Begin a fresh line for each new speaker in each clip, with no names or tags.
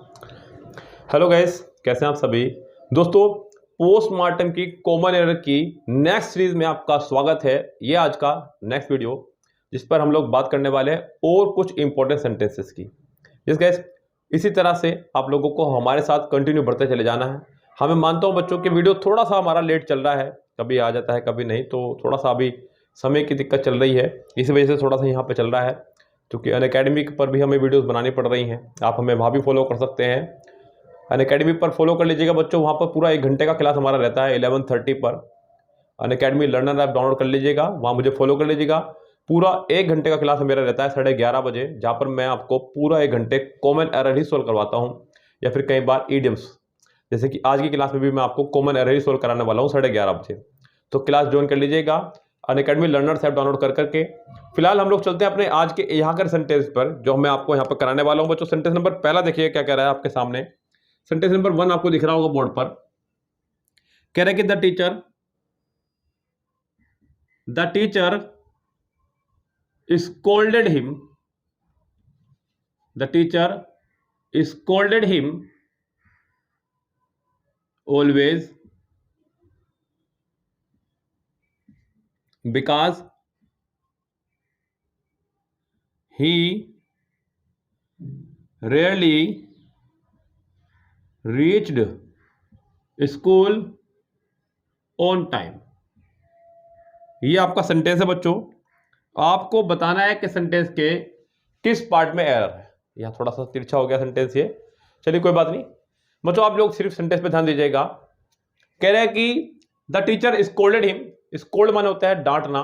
Hello guys, कैसे हैं आप सभी दोस्तों। पोस्टमार्टम की कॉमन एरर की नेक्स्ट सीरीज में आपका स्वागत है। ये आज का नेक्स्ट वीडियो जिस पर हम लोग बात करने वाले हैं और कुछ इंपॉर्टेंट सेंटेंसेस की। यस गाइस, इसी तरह से आप लोगों को हमारे साथ कंटिन्यू बढ़ते चले जाना है। हमें मानता हूँ बच्चों कि वीडियो थोड़ा सा हमारा लेट चल रहा है, कभी आ जाता है कभी नहीं, तो थोड़ा सा अभी समय की दिक्कत चल रही है, इस वजह से थोड़ा सा यहाँ पे चल रहा है। क्योंकि अनअकैडमी पर भी हमें वीडियोस बनानी पड़ रही हैं। आप हमें वहाँ भी फॉलो कर सकते हैं, अनअकैडमी पर फॉलो कर लीजिएगा बच्चों। वहाँ पर पूरा 1 घंटे का क्लास हमारा रहता है 11:30 पर। अनअकैडमी लर्नर ऐप डाउनलोड कर लीजिएगा, वहाँ मुझे फॉलो कर लीजिएगा। पूरा 1 घंटे का क्लास मेरा रहता है 11:30 बजे, जहाँ पर मैं आपको पूरा 1 घंटे कॉमन एरर ही सोल्व करवाता हूँ, या फिर कई बार ईडियम्स। जैसे कि आज की क्लास में भी मैं आपको कॉमन एरर ही सोल्व कराने वाला हूँ 11:30 बजे। तो क्लास ज्वाइन कर लीजिएगा अनअकैडमी लर्नर्स ऐप डाउनलोड कर करके। फिलहाल हम लोग चलते हैं अपने आज के यहाँ कर सेंटेंस पर, जो मैं आपको यहाँ पर कराने वाला हूँ बच्चों। सेंटेंस नंबर पहला देखिए क्या कह रहा है आपके सामने। सेंटेंस नंबर 1 आपको दिख रहा होगा बोर्ड पर। कह रहे कि the teacher scolded him the teacher scolded him always because he rarely reached school on time। ये आपका सेंटेंस है बच्चों। आपको बताना है कि सेंटेंस के किस पार्ट में एरर है। यहाँ थोड़ा सा तिरछा हो गया सेंटेंस ये, चलिए कोई बात नहीं बच्चों। आप लोग सिर्फ सेंटेंस पे ध्यान दीजिएगा। कह रहे हैं कि the teacher scolded him, scold माने होता है डांटना,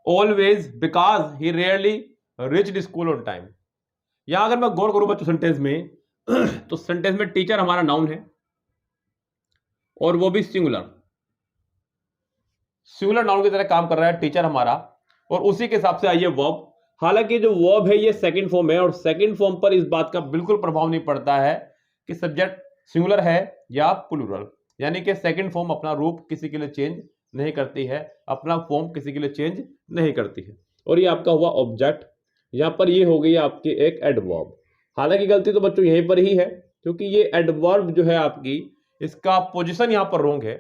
always because he rarely reached school on time. यहां अगर मैं गौर करूं बच्चों सेंटेंस में तो सेंटेंस में टीचर हमारा नाउन है और वो भी सिंगुलर नाउन की तरह काम कर रहा है टीचर हमारा, और उसी के हिसाब से आइए वर्ब। हालांकि जो वर्ब है ये सेकंड फॉर्म है, और सेकंड फॉर्म पर इस बात का बिल्कुल प्रभाव नहीं पड़ता है कि सब्जेक्ट सिंगुलर है या प्लूरल। यानी कि सेकंड फॉर्म अपना रूप किसी के लिए चेंज नहीं करती है, अपना फॉर्म किसी के लिए चेंज नहीं करती है। और ये आपका हुआ ऑब्जेक्ट, यहां पर ये हो गई आपकी एक एडवर्ब। हालांकि गलती तो बच्चों यहीं पर ही है, क्योंकि ये एडवर्ब जो है आपकी, इसका पोजीशन यहां पर रॉन्ग है।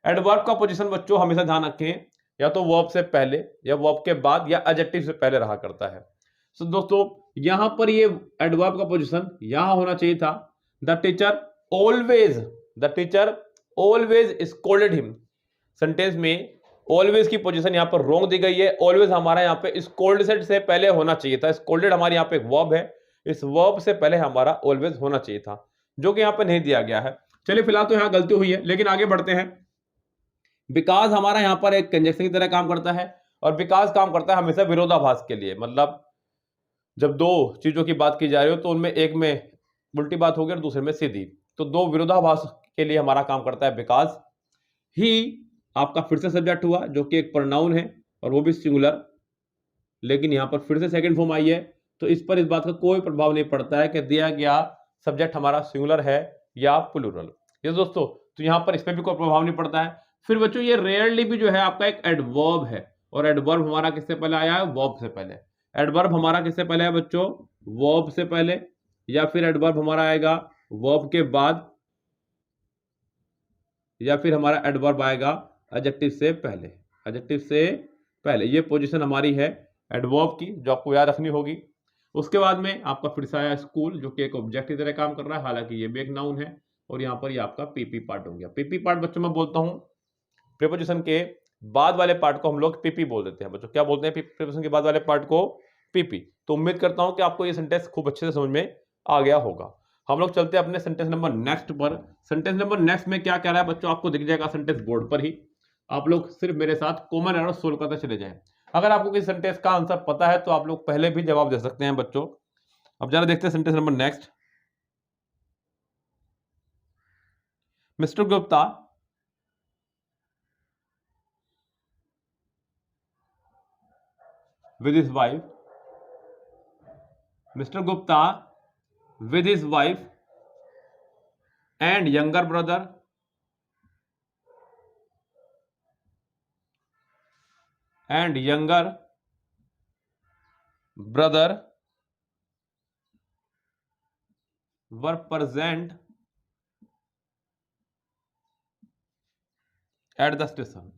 एडवर्ब का पोजीशन बच्चों हमेशा ध्यान रखें, या तो वर्ब से पहले या वर्ब के बाद या एडजेक्टिव से पहले रहा करता है। सो दोस्तों यहां पर ये एडवर्ब का पोजीशन यहां होना चाहिए था। The teacher always scolded him. Sentence में ऑलवेज की पोजीशन यहां पर रॉन्ग दी गई है। ऑलवेज हमारा यहां पे स्कोल्डेड से पहले होना चाहिए था। स्कोल्डेड हमारे यहां पे एक वर्ब है, इस वर्ब से पहले हमारा ऑलवेज होना चाहिए था, जो कि यहां पे नहीं दिया गया है। चलिए फिलहाल तो यहां गलती हुई है, लेकिन आगे बढ़ते हैं। बिकॉज हमारा यहां पर एक कंजक्शन की तरह काम करता है, और बिकॉज काम करता है हमेशा विरोधाभास के लिए। मतलब जब दो चीजों की बात की जा रही हो तो उनमें एक में उल्टी बात होगी और दूसरे में सीधी, तो दो विरोधाभास के लिए हमारा काम करता है बिकॉज। ही आपका फिर से सब्जेक्ट हुआ, जो कि एक प्रोनाउन है और वो भी सिंगुलर, लेकिन यहां पर फिर से सेकंड फॉर्म आई है, तो इस पर इस बात का कोई प्रभाव नहीं पड़ता है कि दिया गया सब्जेक्ट हमारा सिंगुलर है या प्लूरल। ये दोस्तों तो यहां पर इस पर भी कोई प्रभाव नहीं पड़ता है। फिर बच्चों ये रेयरली भी जो है आपका एक एडवर्ब है, और एडवर्ब हमारा किससे पहले आया है? वर्ब से पहले। एडवर्ब हमारा किससे पहले है बच्चों? वर्ब से पहले, या फिर एडवर्ब हमारा आएगा वर्ब के बाद, या फिर हमारा एडवर्ब आएगा एडजेक्टिव से पहले। एडजेक्टिव से पहले ये पोजीशन हमारी है एडवर्ब की, जो आपको याद रखनी होगी। उसके बाद में आपका फिर से आया स्कूल, जो कि एक ऑब्जेक्ट की तरह काम कर रहा है, हालांकि ये भी एक नाउन है। और यहाँ पर ये आपका पीपी पार्ट हो गया। पीपी पार्ट बच्चों मैं बोलता हूँ प्रीपोजिशन के बाद वाले पार्ट को हम लोग पीपी बोल देते हैं बच्चों। क्या बोलते हैं प्रीपोजिशन के बाद वाले पार्ट को? पीपी। तो उम्मीद करता हूं कि आपको ये सेंटेंस खूब अच्छे से समझ में आ गया होगा। हम लोग चलते हैं अपने सेंटेंस नंबर नेक्स्ट पर। सेंटेंस नंबर नेक्स्ट में क्या कह रहा है बच्चों, आपको दिख जाएगा सेंटेंस बोर्ड पर ही। आप लोग सिर्फ मेरे साथ कॉमन एरर सोल्व करते चले जाएं। अगर आपको किसी सेंटेंस का आंसर पता है तो आप लोग पहले भी जवाब दे सकते हैं बच्चों। अब जरा देखते हैं sentence number next. Mister Gupta with his wife, Mr. Gupta with his wife and younger brother were present at the station.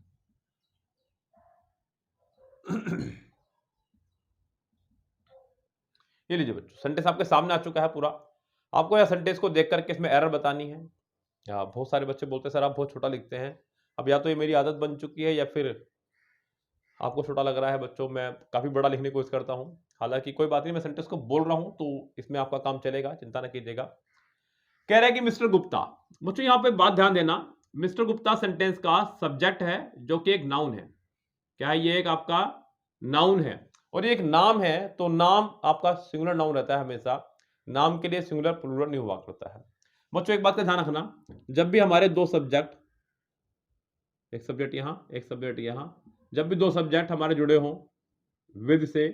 ये लीजिए बच्चों, सेंटेंस आपके सामने आ चुका है पूरा। आपको यह सेंटेंस को देख करके इसमें एरर बतानी है। या बहुत सारे बच्चे बोलते हैं सर आप बहुत छोटा लिखते हैं। अब या तो ये मेरी आदत बन चुकी है या फिर आपको छोटा लग रहा है बच्चों, मैं काफ़ी बड़ा लिखने की कोशिश करता हूँ। हालांकि कोई बात नहीं, मैं सेंटेंस को बोल रहा हूँ तो इसमें आपका काम चलेगा, चिंता न कीजिएगा। कह रहा है कि मिस्टर गुप्ता, बच्चों यहाँ पे बात ध्यान देना, मिस्टर गुप्ता सेंटेंस का सब्जेक्ट है जो कि एक नाउन है। क्या है? ये एक आपका नाउन है और ये एक नाम है, तो नाम आपका सिंगुलर नाउन रहता है हमेशा। नाम के लिए सिंगुलर प्लूरल नहीं हुआ करता है। बच्चों एक बात का ध्यान रखना, जब भी हमारे दो सब्जेक्ट, एक सब्जेक्ट यहां एक सब्जेक्ट यहां, जब भी दो सब्जेक्ट हमारे जुड़े हों विद से,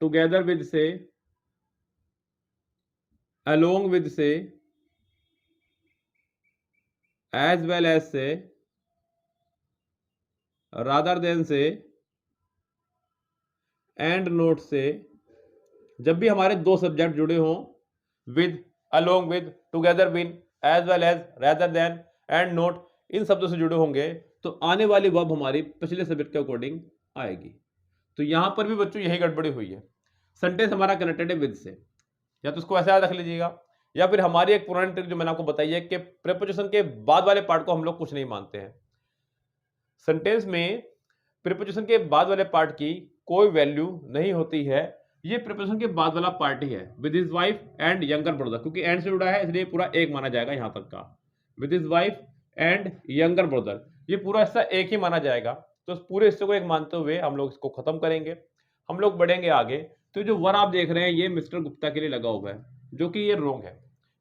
टुगेदर विद से, अलोंग विद से, एज वेल एज से, रादर देन से, एंड नोट से, जब भी हमारे दो सब्जेक्ट जुड़े हों with, along with, together with, as well as, rather than, and not, इन शब्दों से जुड़े होंगे तो आने वाली वर्ब हमारी पिछले सब्जेक्ट के अकॉर्डिंग आएगी। तो यहां पर भी बच्चों यही गड़बड़ी हुई है। सेंटेंस हमारा कनेक्टेड है विद से, या तो इसको ऐसे याद रख लीजिएगा, या फिर हमारी एक पुरानी ट्रिक जो मैंने आपको बताई है कि प्रीपोजिशन के बाद वाले पार्ट को हम लोग कुछ नहीं मानते हैं। सेंटेंस में प्रीपोजिशन के बाद वाले पार्ट की कोई वैल्यू नहीं होती है। ये प्रीपोजिशन के बाद वाला पार्ट ही है, with his wife and younger brother, क्योंकि एंड से जुड़ा है इसलिए पूरा एक माना जाएगा यहां तक का। With his wife and younger brother, ये पूरा हिस्सा एक ही माना जाएगा। तो इस पूरे हिस्से को एक मानते हुए हम लोग इसको खत्म करेंगे, हम लोग बढ़ेंगे आगे। तो जो वर आप देख रहे हैं ये मिस्टर गुप्ता के लिए लगा हुआ है, जो कि ये रॉन्ग है।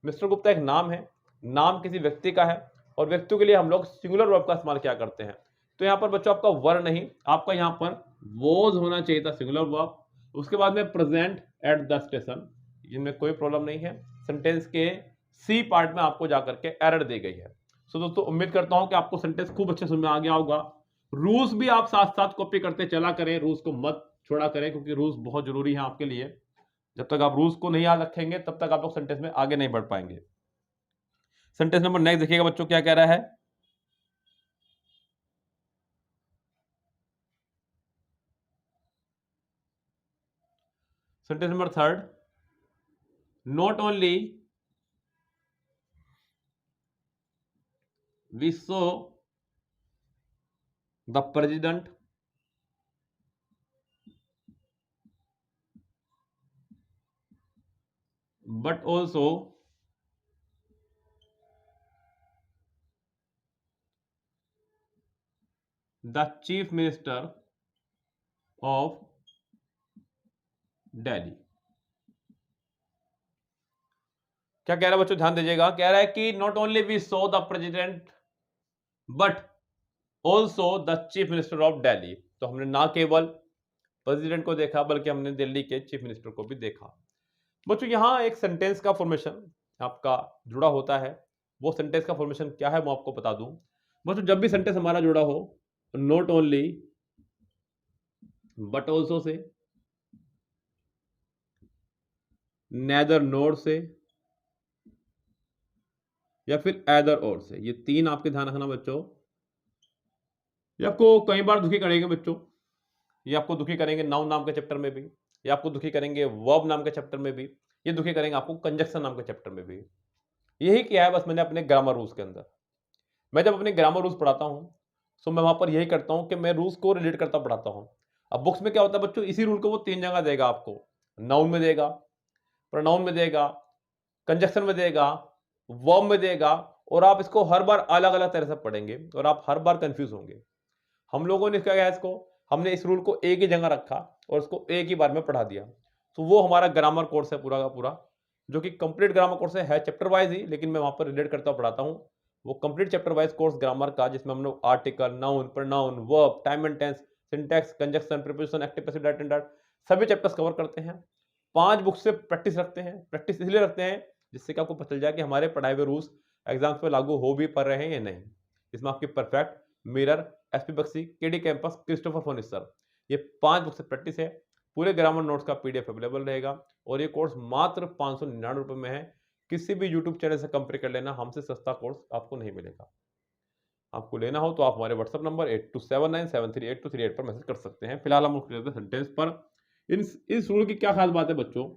मिस्टर गुप्ता एक नाम है, नाम किसी व्यक्ति का है और व्यक्तियों के लिए हम लोग सिंगुलर वर्ब का इस्तेमाल क्या करते हैं। तो यहाँ पर बच्चों आपका वर नहीं, आपका यहाँ पर वॉज होना चाहिए था सिंगुलर वर्ब। उसके बाद में प्रेजेंट एट द स्टेशन, इनमें कोई प्रॉब्लम नहीं है। सेंटेंस के सी पार्ट में आपको जाकर के एरर दी गई है। सो दोस्तों उम्मीद करता हूं कि आपको सेंटेंस खूब अच्छे समझ में आ गया होगा। रूल्स भी आप साथ साथ कॉपी करते चला करें, रूल्स को मत छोड़ा करें, क्योंकि रूल्स बहुत जरूरी है आपके लिए। जब तक आप रूल्स को नहीं याद रखेंगे तब तक आप लोग सेंटेंस में आगे नहीं बढ़ पाएंगे। सेंटेंस नंबर नेक्स्ट देखिएगा बच्चों क्या कह रहा है। Sentence number third, not only we saw the president but also the chief minister of Delhi. क्या कह रहा है बच्चों, ध्यान दीजिएगा। कह रहा है कि not only we saw the president but also the chief minister of Delhi. तो हमने ना केवल प्रेसिडेंट को देखा बल्कि हमने दिल्ली के चीफ मिनिस्टर को भी देखा। बच्चों यहां एक सेंटेंस का फॉर्मेशन आपका जुड़ा होता है, वो सेंटेंस का फॉर्मेशन क्या है वो आपको बता दूं। बच्चों जब भी सेंटेंस हमारा जुड़ा हो नॉट ओनली बट ऑल्सो से, नेदर नोर से, या फिर एदर और से, ये तीन आपके ध्यान रखना बच्चों। ये आपको कई बार दुखी करेंगे बच्चों, ये आपको दुखी करेंगे नाउन नाम के चैप्टर में भी, ये आपको दुखी करेंगे वर्ब नाम के चैप्टर में भी, ये दुखी करेंगे आपको कंजक्शन नाम के चैप्टर में भी। यही किया है बस मैंने अपने ग्रामर रूल्स के अंदर। मैं जब अपने ग्रामर रूल्स पढ़ाता हूं तो मैं वहां पर यही करता हूं कि मैं रूल्स को रिलेट करता पढ़ाता हूं। अब बुक्स में क्या होता है बच्चों, इसी रूल को वो तीन जगह देगा आपको, नाउन में देगा, प्रोनाउन में देगा, कंजक्शन में देगा, वर्ब में देगा, और आप इसको हर बार अलग अलग तरह से पढ़ेंगे और आप हर बार कंफ्यूज होंगे। हम लोगों ने क्या किया, इसको हमने इस रूल को एक ही जगह रखा और इसको एक ही बार में पढ़ा दिया। तो वो हमारा ग्रामर कोर्स है पूरा का पूरा, जो कि कंप्लीट ग्रामर कोर्स है चैप्टर वाइज ही, लेकिन मैं वहां पर रिलेट करता पढ़ाता हूँ। वो complete chapter wise course grammar का, जिसमें हम लोग article, noun, pronoun, verb, time and tense, syntax, conjunction, preposition, active passive direct indirect, सभी चैप्टर्स कवर करते हैं। 5 बुक से प्रैक्टिस रखते हैं। प्रैक्टिस इसलिए रखते हैं जिससे कि आपको पता चल जाए कि हमारे पढ़ाए हुए रूल्स एग्जाम्स पे लागू हो भी पा रहे हैं या नहीं। इसमें आपकी perfect, mirror, SP Bakshi, KD campus, Christopher Fonis sir, ये 5 बुक से प्रैक्टिस है। पूरे ग्रामर नोट्स का पीडीएफ अवेलेबल रहेगा और ये कोर्स मात्र 599 रुपये में है। किसी भी यूट्यूब चैनल से कंपेयर कर लेना, हमसे सस्ता कोर्स आपको नहीं मिलेगा। आपको लेना हो तो आप हमारे व्हाट्सएप नंबर 8279738238 पर मैसेज कर सकते हैं। फिलहाल हम सेंटेंस पर। इस रूल की क्या खास बात है बच्चों,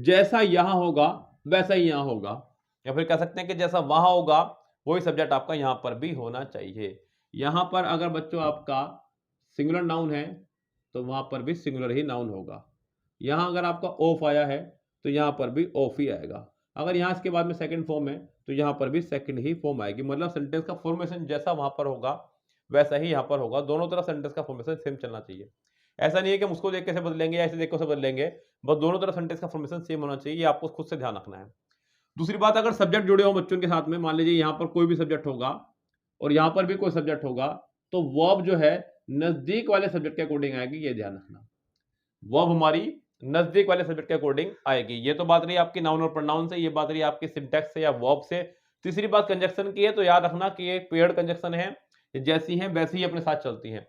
जैसा यहां होगा वैसा ही यहां होगा, या फिर कह सकते हैं कि जैसा वहां होगा वही सब्जेक्ट आपका यहां पर भी होना चाहिए। यहां पर अगर बच्चों आपका सिंगुलर नाउन है तो वहां पर भी सिंगुलर ही नाउन होगा। यहां अगर आपका ऑफ आया है तो यहां पर भी ऑफ ही आएगा। अगर यहां इसके बाद में सेकंड फॉर्म है तो यहां पर भी सेकंड ही फॉर्म आएगी। मतलब सेंटेंस का फॉर्मेशन जैसा वहां पर होगा वैसा ही यहां पर होगा। दोनों तरफ सेंटेंस का फॉर्मेशन सेम चलना चाहिए। ऐसा नहीं है कि हम उसको देख के से बदलेंगे या ऐसे देख के से बदलेंगे, बस दोनों तरफ सेंटेंस का फॉर्मेशन सेम होना चाहिए। ये आपको खुद से ध्यान रखना है। दूसरी बात, अगर सब्जेक्ट जुड़े हो बच्चों के साथ में, मान लीजिए यहां पर कोई भी सब्जेक्ट होगा और यहां पर भी कोई सब्जेक्ट होगा, तो वर्ब जो है नजदीक वाले सब्जेक्ट के अकॉर्डिंग आएगी, ये ध्यान रखना। वर्ब हमारी नजदीक वाले सब्जेक्ट के अकॉर्डिंग आएगी। ये तो बात रही आपकी नाउन और प्रोनाउन से, ये बात रही आपकी सिंटैक्स से या वर्ब से। तीसरी बात कंजक्शन की है, तो याद रखना कि ये पेयर्ड कंजक्शन है, जैसी हैं वैसी ही अपने साथ चलती हैं।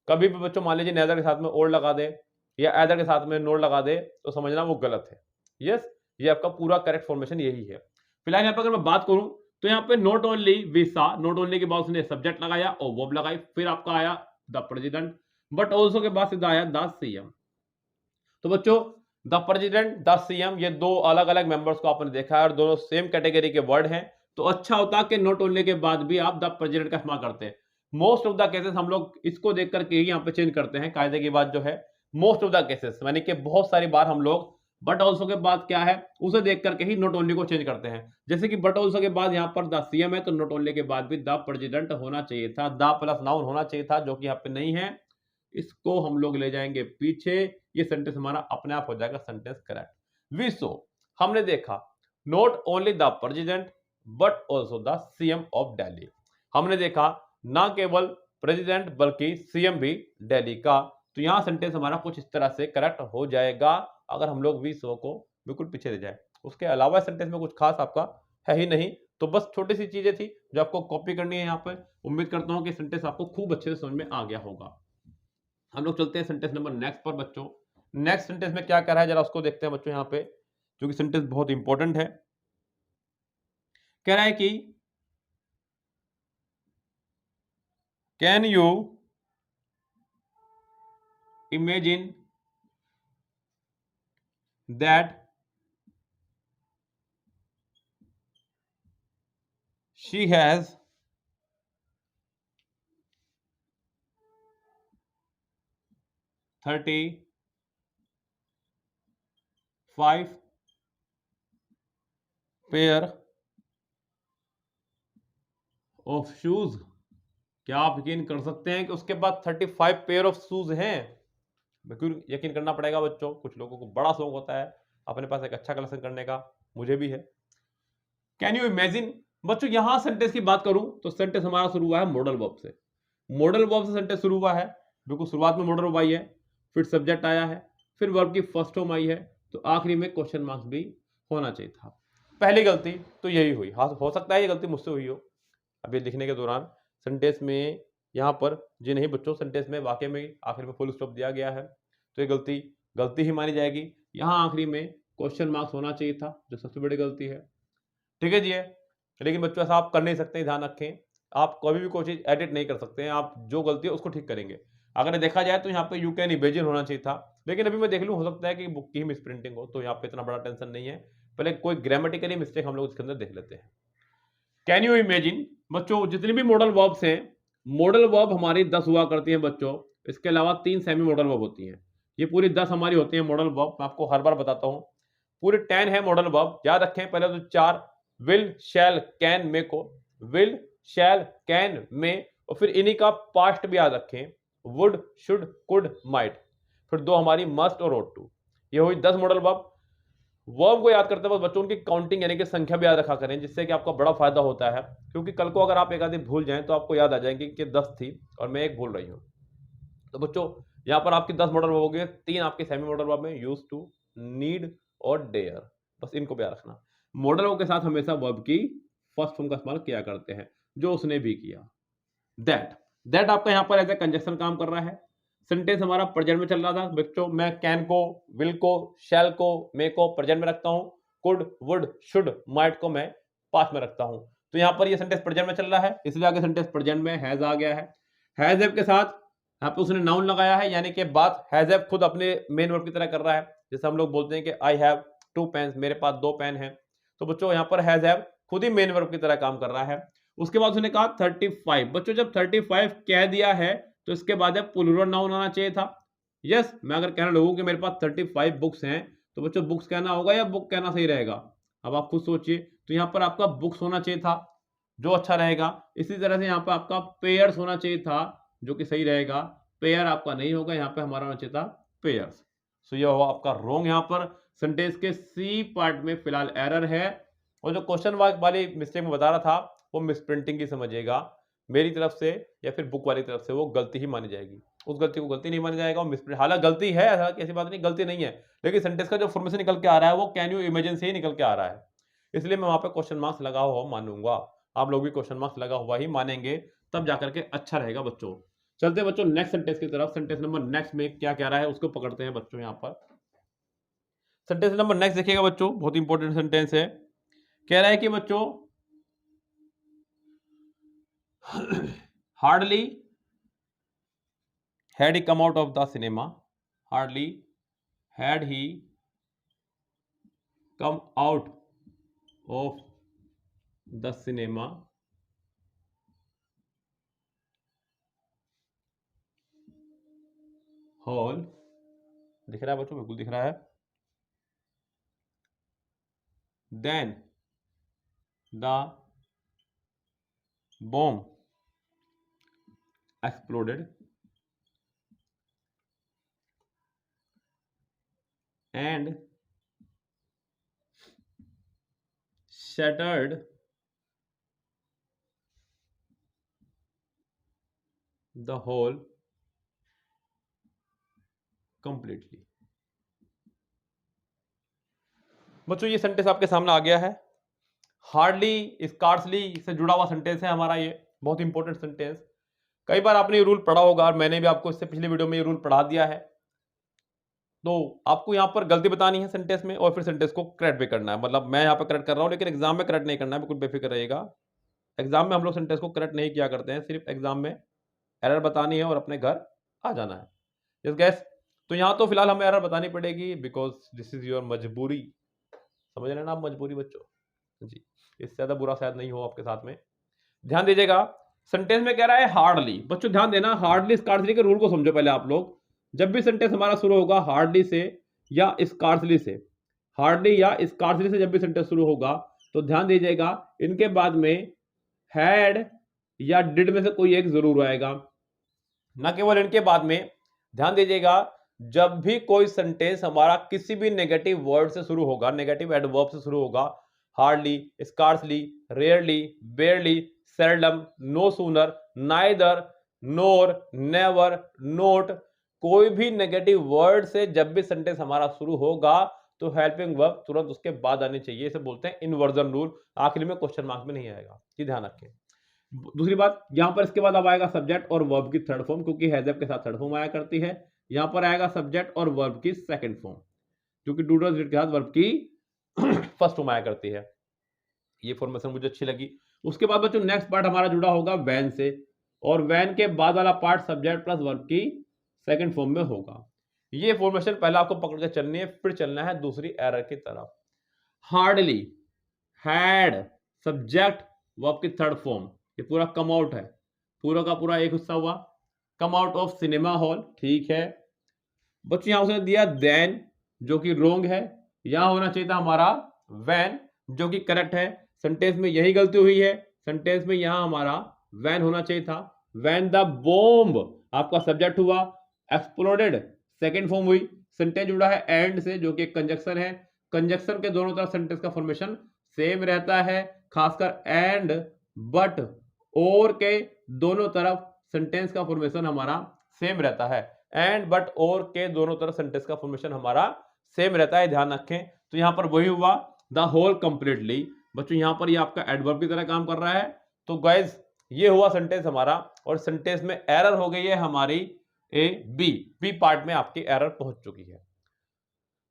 कभी भी बच्चों मान लीजिए नेदर के साथ में और लगा दे या एदर के साथ में नोट लगा दे तो समझना वो गलत है। यस, ये आपका पूरा करेक्ट फॉर्मेशन यही है। फिलहाल यहाँ पर अगर मैं बात करूं तो यहाँ पे not only visa, not only के बाद उसने सब्जेक्ट लगाया और वर्ब लगाई, फिर आपका आया द प्रेसिडेंट, बट ऑल्सो के बाद सीधा आया द सीएम। तो बच्चों द प्रेसिडेंट, द सीएम, ये दो अलग अलग मेंबर्स को आपने देखा है और दोनों सेम कैटेगरी के वर्ड हैं। तो अच्छा होता कि नॉट ओनली के बाद भी आप द प्रेसिडेंट का इस्तेमाल करते हैं। मोस्ट ऑफ द केसेस हम लोग इसको देख करके ही यहाँ पे चेंज करते हैं। कायदे की बात जो है, मोस्ट ऑफ द केसेस यानी कि बहुत सारी बार हम लोग बट ऑल्सो के बाद क्या है उसे देख करके ही नॉट ओनली को चेंज करते हैं। जैसे कि बट ऑल्सो के बाद यहाँ पर द सीएम है तो नॉट ओनली के बाद भी द प्रेसिडेंट होना चाहिए था, द प्लस नाउन होना चाहिए था, जो कि यहाँ पे नहीं है। इसको हम लोग ले जाएंगे पीछे, ये सेंटेंस हमारा अपने आप हो जाएगा सेंटेंस करेक्ट। वी सो, हमने देखा not only the president but also the CM of Delhi. हमने देखा ना केवल प्रेसिडेंट बल्कि सीएम भी दिल्ली का। तो यहां सेंटेंस हमारा कुछ इस तरह से करेक्ट हो जाएगा अगर हम लोग वी सो को बिल्कुल पीछे ले जाए। उसके अलावा सेंटेंस में कुछ खास आपका है ही नहीं। तो बस छोटी सी चीजें थी जो आपको कॉपी करनी है यहाँ पर। उम्मीद करता हूं कि सेंटेंस आपको खूब अच्छे से समझ में आ गया होगा। हम लोग चलते हैं सेंटेंस नंबर नेक्स्ट पर बच्चों। नेक्स्ट सेंटेंस में क्या कह रहा है जरा उसको देखते हैं बच्चों यहाँ पे, जो कि सेंटेंस बहुत इंपॉर्टेंट है। कह रहा है कि can you imagine that she has 35 pair of shoes. क्या आप यकीन कर सकते हैं कि उसके बाद 35 पेयर ऑफ शूज हैं? बिल्कुल यकीन करना पड़ेगा बच्चों। कुछ लोगों को बड़ा शौक होता है अपने पास एक अच्छा कलेक्शन करने का, मुझे भी है। कैन यू इमेजिन, बच्चों यहां सेंटेंस की बात करूं तो सेंटेंस हमारा शुरू हुआ है मॉडल वर्ब से। मॉडल वर्ब से सेंटेंस शुरू हुआ है। बिल्कुल शुरुआत में मॉडल वर्ब आई है, फिर सब्जेक्ट आया है, फिर वर्ब की फर्स्ट फॉर्म आई है, तो आखिरी में क्वेश्चन मार्क्स भी होना चाहिए था। पहली गलती तो यही हुई। हाँ, हो सकता है ये गलती मुझसे हुई हो अभी लिखने के दौरान। सेंटेंस में यहाँ पर जी नहीं बच्चों, सेंटेंस में वाकई में आखिर में फुल स्टॉप दिया गया है, तो ये गलती ही मानी जाएगी। यहाँ आखिरी में क्वेश्चन मार्क्स होना चाहिए था, जो सबसे बड़ी गलती है। ठीक है जी है, लेकिन बच्चों ऐसा आप कर नहीं सकते, ध्यान रखें। आप कभी भी कोई चीज एडिट नहीं कर सकते हैं, आप जो गलती है उसको ठीक करेंगे। अगर देखा जाए तो यहाँ पे यू कैन इमेजिन होना चाहिए था, लेकिन अभी मैं देख लूँ, हो सकता है कि बुक की मिस प्रिंटिंग हो, तो यहाँ पे इतना बड़ा टेंशन नहीं है। पहले कोई ग्रामेटिकली मिस्टेक हम लोग इसके अंदर देख लेते हैं। कैन यू इमेजिन, बच्चों जितनी भी मॉडल वर्ब्स हैं, मॉडल वर्ब हमारी 10 हुआ करती हैं बच्चों। इसके अलावा 3 सेमी मॉडल वर्ब होती हैं। ये पूरी 10 हमारी होती है मॉडल वर्ब। मैं आपको हर बार बताता हूँ, पूरे 10 है मॉडल वर्ब। याद रखें, पहले तो 4 विल, शैल, कैन, मे को, विल, शैल, कैन, मे, और फिर इन्हीं का पास्ट भी याद रखें, वुड, शुड, कुड, माइट। फिर 2 हमारी मस्ट और ought to। ये हुई 10 मॉडल वर्ब। वर्ब को याद करते वक्त बच्चों उनकी काउंटिंग यानी कि संख्या भी याद रखा करें, जिससे कि आपका बड़ा फायदा होता है। क्योंकि कल को अगर आप एक आधी भूल जाएं तो आपको याद आ जाएंगे कि 10 थी और मैं एक भूल रही हूँ। तो बच्चों यहाँ पर आपकी 10 मॉडल वर्ब हो गए, 3 आपके सेमी मॉडल वर्ब में, यूज टू, नीड और डेयर। बस इनको भी याद रखना। मॉडल वर्ब के साथ हमेशा वर्ब की फर्स्ट फॉर्म का इस्तेमाल किया करते हैं, जो उसने भी किया। दैट आपका यहाँ पर एज ए कंजक्शन काम कर रहा है। सेंटेंस हमारा प्रेजेंट में चल रहा था बच्चों, मैं कैन को, विल को, शैल को, मे को प्रेजेंट में रखता हूं, कुड, वुड, शुड, माइट को मैं पास्ट में रखता हूं। तो यहां पर ये सेंटेंस प्रेजेंट में चल रहा है, इसलिए आगे सेंटेंस प्रेजेंट में हैज आ गया है। हैज हैव के साथ यहाँ पे उसने नाउन लगाया है, यानी कि बात हैज हैव खुद अपने मेन वर्ब की तरह कर रहा है। जैसे हम लोग बोलते हैं कि आई हैव 2 पेन्स, मेरे पास 2 पेन हैं। तो बच्चों यहाँ पर हैज हैव खुद ही मेन वर्ब की तरह काम कर रहा है। उसके बाद उसने कहा 35। बच्चों जब 35 कह दिया है तो इसके बाद प्लूरल नाउन आना चाहिए था। यस, मैं अगर कहना लगूं कि मेरे पास 35 बुक्स हैं तो बच्चों बुक्स कहना होगा या बुक कहना सही रहेगा? अब आप खुद सोचिए। तो यहाँ पर आपका बुक्स होना चाहिए था, जो अच्छा रहेगा। इसी तरह से यहाँ पर आपका पेयर्स होना चाहिए था, जो कि सही रहेगा। पेयर आपका नहीं होगा, यहाँ पे हमारा होना चाहिए था पेयर्स। सो यह हुआ आपका रॉन्ग। यहाँ पर सेंटेंस के सी पार्ट में फिलहाल एरर है, और जो क्वेश्चन मार्क वाली मिस्टेक में बता रहा था वो मिसप्रिंटिंग की समझिएगा। मेरी तरफ से या फिर बुक वाली तरफ से वो गलती ही मानी जाएगी, उस गलती को गलती नहीं मानी जाएगा। हालांकि गलती है, ऐसी बात नहीं, गलती नहीं है, लेकिन सेंटेंस का जो फॉर्मेशन निकल के आ रहा है वो कैन यू इमेजिन से ही निकल के आ रहा है, इसलिए मैं वहां पे क्वेश्चन मार्क्स लगा हुआ मानूंगा। आप लोग भी क्वेश्चन मार्क्स लगा हुआ ही मानेंगे, तब जाकर के अच्छा रहेगा बच्चों। चलते हैं बच्चों नेक्स्ट सेंटेंस की तरफ। सेंटेंस नंबर नेक्स्ट में क्या कह रहा है उसको पकड़ते हैं बच्चों। यहाँ पर सेंटेंस नंबर नेक्स्ट देखिएगा बच्चों, बहुत इंपॉर्टेंट सेंटेंस है। कह रहा है कि बच्चों hardly had he come out of the cinema, hardly had he come out of the cinema, hall, दिख रहा है बच्चों? बिल्कुल दिख रहा है। then the bomb exploded and shattered the whole completely। बच्चों ये सेंटेंस आपके सामने आ गया है। हार्डली स्कार्सली से जुड़ा हुआ सेंटेंस है हमारा, ये बहुत इंपॉर्टेंट सेंटेंस। कई बार आपने ये रूल पढ़ा होगा और मैंने भी आपको इससे पिछले वीडियो में ये रूल पढ़ा दिया है। तो आपको यहाँ पर गलती बतानी है सेंटेंस में और फिर सेंटेंस को करेक्ट भी करना है। मतलब मैं यहाँ पर करेक्ट कर रहा हूँ लेकिन एग्जाम में करेक्ट नहीं करना है, बिल्कुल बेफिक्र रहिएगा। एग्जाम में हम लोग सेंटेंस को करेक्ट नहीं किया करते हैं, सिर्फ एग्जाम में एरर बतानी है और अपने घर आ जाना है। यस गैस, तो यहाँ तो फिलहाल हमें एरर बतानी पड़ेगी बिकॉज दिस इज योर मजबूरी। समझ रहे हैं ना आप? मजबूरी बच्चों जी, इससे ज्यादा बुरा शायद नहीं हो आपके साथ में। ध्यान दीजिएगा, सेंटेंस में कह रहा है हार्डली। बच्चों ध्यान देना, हार्डली स्कार्सली के रूल को समझो पहले आप लोग। जब भी सेंटेंस हमारा शुरू होगा हार्डली से या स्कार्सली से, हार्डली या स्कार्सली से जब भी सेंटेंस शुरू होगा तो ध्यान दीजिएगा इनके बाद में हैड या डिड में से कोई एक जरूर आएगा। ना केवल इनके बाद में, ध्यान दीजिएगा जब भी कोई सेंटेंस हमारा किसी भी नेगेटिव वर्ड से शुरू होगा, नेगेटिव एडवर्ब से शुरू होगा, hardly, scarcely, rarely, barely, seldom, no sooner, neither, nor, never, not, कोई भी नेगेटिव वर्ड से जब भी सेंटेंस हमारा शुरू होगा तो हेल्पिंग वर्ब तुरंत उसके बाद आनी चाहिए। इसे बोलते हैं इन्वर्जन रूल। आखिर में क्वेश्चन मार्क में नहीं आएगा, ये ध्यान रखें। दूसरी बात, यहां पर इसके बाद अब आएगा सब्जेक्ट और वर्ब की थर्ड फॉर्म, क्योंकि हैज हैव के साथ थर्ड फॉर्म आया करती है। यहां पर आएगा सब्जेक्ट और वर्ब की सेकंड फॉर्म, क्योंकि डू डज डिड के साथ वर्ब की फर्स्ट फॉर्म आया करती है। ये फॉर्मेशन मुझे अच्छी लगी। उसके बाद बच्चों नेक्स्ट पार्ट हमारा जुड़ा होगा वैन से, और वैन के बाद वाला पार्ट सब्जेक्ट प्लस वर्ब की सेकंड फॉर्म में होगा। ये फॉर्मेशन पहले आपको पकड़ के चलनी है, फिर चलना है दूसरी एरर की तरफ। हार्डली, हैड, सब्जेक्ट, वर्ब की थर्ड फॉर्म, ये पूरा कम आउट है, पूरा का पूरा एक हिस्सा हुआ। Come out of cinema hall, ठीक है बच्चों। यहां उसने दिया देन, जो कि रोंग है। यहां होना चाहिए था हमारा वैन, जो कि करेक्ट है। सेंटेंस में यही गलती हुई है, सेंटेंस में यहां हमारा वैन होना चाहिए था। वैन द बॉम्ब आपका सब्जेक्ट हुआ, एक्सप्लोडेड सेकंड फॉर्म हुई। सेंटेंस जुड़ा है एंड से, जो कि एक कंजक्शन है। कंजक्शन के दोनों तरफ सेंटेंस का फॉर्मेशन सेम रहता है, खासकर एंड, बट, और के दोनों तरफ सेंटेंस का फॉर्मेशन हमारा सेम रहता है। एंड, बट, और के दोनों तरफ सेंटेंस का फॉर्मेशन हमारा सेम रहता है, ध्यान रखें। तो यहां पर वही हुआ, द होल कंप्लीटली। बच्चों यहां पर ये आपका एडवर्ब की तरह काम कर रहा है। तो गाइज ये हुआ सेंटेंस हमारा, और सेंटेंस में एरर हो गई है हमारी ए बी पार्ट में आपकी एरर पहुंच चुकी है।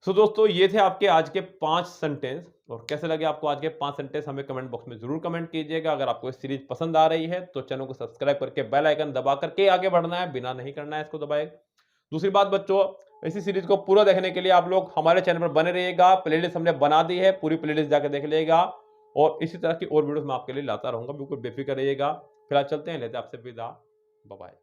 सो दोस्तों ये थे आपके आज के 5 सेंटेंस, और कैसे लगे आपको आज के 5 सेंटेंस हमें कमेंट बॉक्स में जरूर कमेंट कीजिएगा। अगर आपको इस सीरीज पसंद आ रही है तो चैनल को सब्सक्राइब करके बेल आइकन दबा करके आगे बढ़ना है, बिना नहीं करना है इसको दबाए। दूसरी बात बच्चों, इसी सीरीज को पूरा देखने के लिए आप लोग हमारे चैनल पर बने रहिएगा। प्लेलिस्ट हमने बना दी है, पूरी प्लेलिस्ट जाकर देख लीजिएगा, और इसी तरह की और वीडियोस मैं आपके लिए लाता रहूंगा, बिल्कुल बेफिक्र रहिएगा। फिलहाल चलते हैं, लेते हैं आपसे विदा, बाय बाय।